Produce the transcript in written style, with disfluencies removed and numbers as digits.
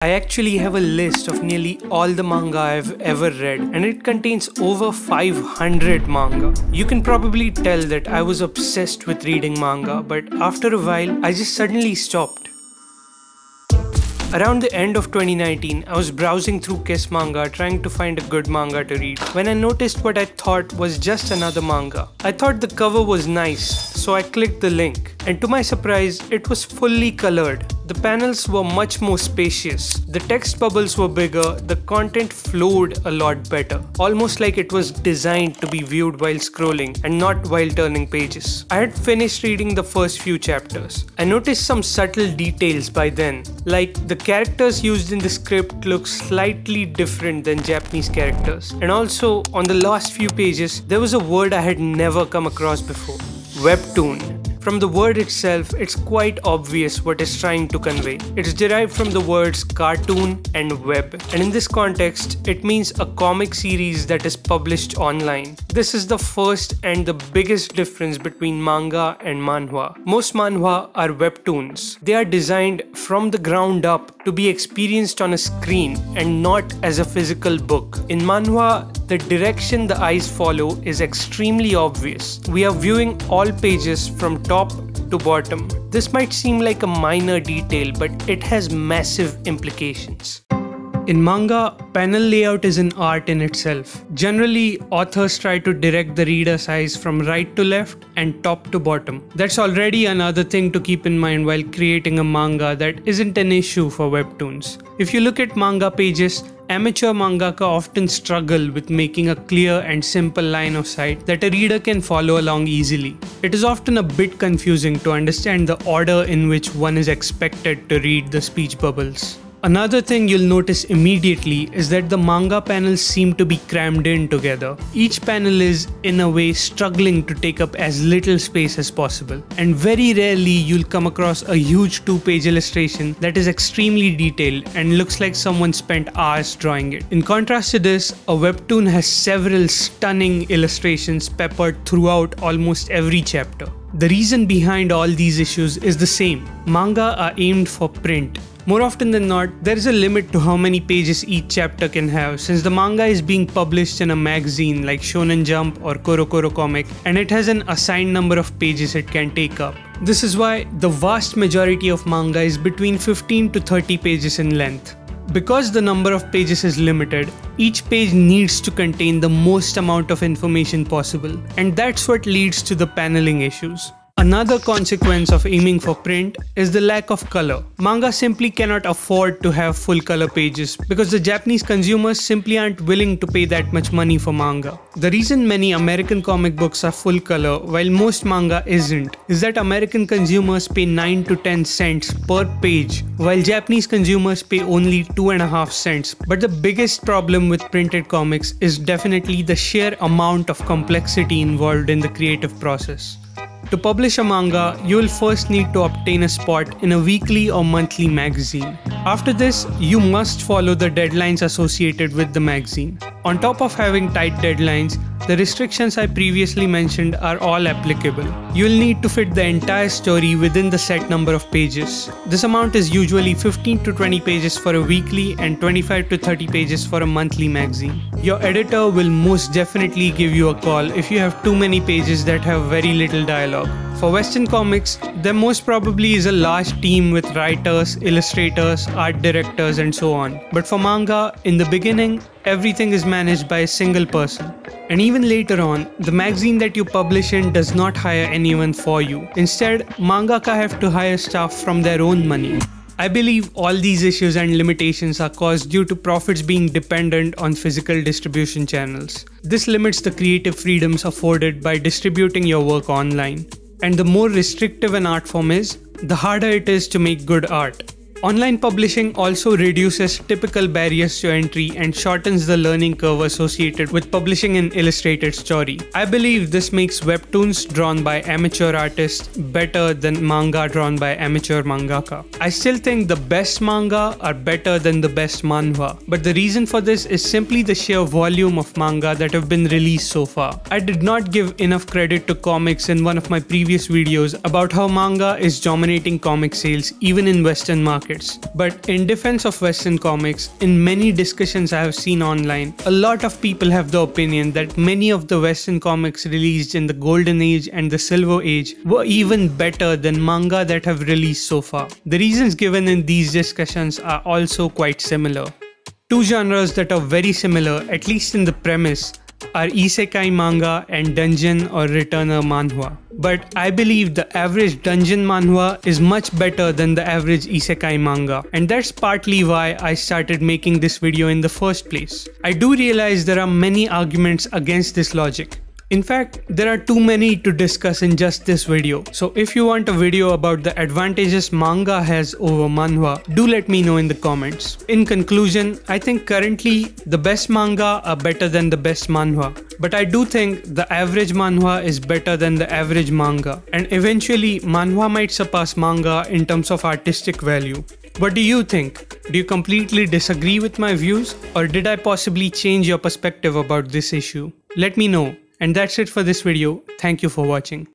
I actually have a list of nearly all the manga I've ever read, and it contains over 500 manga. You can probably tell that I was obsessed with reading manga, but after a while, I just suddenly stopped. Around the end of 2019, I was browsing through Kiss Manga trying to find a good manga to read when I noticed what I thought was just another manga. I thought the cover was nice, so I clicked the link, and to my surprise, it was fully colored. The panels were much more spacious, the text bubbles were bigger, the content flowed a lot better, almost like it was designed to be viewed while scrolling and not while turning pages. I had finished reading the first few chapters. I noticed some subtle details by then, like the characters used in the script look slightly different than Japanese characters, and also on the last few pages there was a word I had never come across before: webtoon. From the word itself, it's quite obvious what it's trying to convey. It's derived from the words cartoon and web, and in this context, it means a comic series that is published online. This is the first and the biggest difference between manga and manhwa. Most manhwa are webtoons. They are designed from the ground up to be experienced on a screen and not as a physical book. In manhwa, the direction the eyes follow is extremely obvious. We are viewing all pages from top to bottom. This might seem like a minor detail, but it has massive implications. In manga, panel layout is an art in itself. Generally, authors try to direct the reader's eyes from right to left and top to bottom. That's already another thing to keep in mind while creating a manga that isn't an issue for webtoons. If you look at manga pages, amateur mangaka often struggle with making a clear and simple line of sight that a reader can follow along easily. It is often a bit confusing to understand the order in which one is expected to read the speech bubbles. Another thing you'll notice immediately is that the manga panels seem to be crammed in together. Each panel is, in a way, struggling to take up as little space as possible. And very rarely you'll come across a huge 2-page illustration that is extremely detailed and looks like someone spent hours drawing it. In contrast to this, a webtoon has several stunning illustrations peppered throughout almost every chapter. The reason behind all these issues is the same. Manga are aimed for print. More often than not, there is a limit to how many pages each chapter can have, since the manga is being published in a magazine like Shonen Jump or Koro Comic, and it has an assigned number of pages it can take up. This is why the vast majority of manga is between 15 to 30 pages in length. Because the number of pages is limited, each page needs to contain the most amount of information possible, and that's what leads to the paneling issues. Another consequence of aiming for print is the lack of color. Manga simply cannot afford to have full color pages because the Japanese consumers simply aren't willing to pay that much money for manga. The reason many American comic books are full color while most manga isn't is that American consumers pay 9 to 10 cents per page while Japanese consumers pay only 2.5 cents. But the biggest problem with printed comics is definitely the sheer amount of complexity involved in the creative process. To publish a manga, you will first need to obtain a spot in a weekly or monthly magazine. After this, you must follow the deadlines associated with the magazine. On top of having tight deadlines, the restrictions I previously mentioned are all applicable. You will need to fit the entire story within the set number of pages. This amount is usually 15 to 20 pages for a weekly and 25 to 30 pages for a monthly magazine. Your editor will most definitely give you a call if you have too many pages that have very little dialogue. For Western comics, there most probably is a large team with writers, illustrators, art directors, and so on. But for manga, in the beginning, everything is managed by a single person. And even later on, the magazine that you publish in does not hire anyone for you. Instead, mangaka have to hire staff from their own money. I believe all these issues and limitations are caused due to profits being dependent on physical distribution channels. This limits the creative freedoms afforded by distributing your work online. And the more restrictive an art form is, the harder it is to make good art. Online publishing also reduces typical barriers to entry and shortens the learning curve associated with publishing an illustrated story. I believe this makes webtoons drawn by amateur artists better than manga drawn by amateur mangaka. I still think the best manga are better than the best manhwa, but the reason for this is simply the sheer volume of manga that have been released so far. I did not give enough credit to comics in one of my previous videos about how manga is dominating comic sales even in Western markets. markets. But in defense of Western comics, in many discussions I have seen online, a lot of people have the opinion that many of the Western comics released in the Golden Age and the Silver Age were even better than manga that have released so far. The reasons given in these discussions are also quite similar. Two genres that are very similar, at least in the premise, are isekai manga and dungeon or returner manhwa. But I believe the average dungeon manhwa is much better than the average isekai manga, and that's partly why I started making this video in the first place. I do realize there are many arguments against this logic. In fact, there are too many to discuss in just this video. So if you want a video about the advantages manga has over manhwa, do let me know in the comments. In conclusion, I think currently the best manga are better than the best manhwa. But I do think the average manhwa is better than the average manga. And eventually manhwa might surpass manga in terms of artistic value. What do you think? Do you completely disagree with my views? Or did I possibly change your perspective about this issue? Let me know. And that's it for this video. Thank you for watching.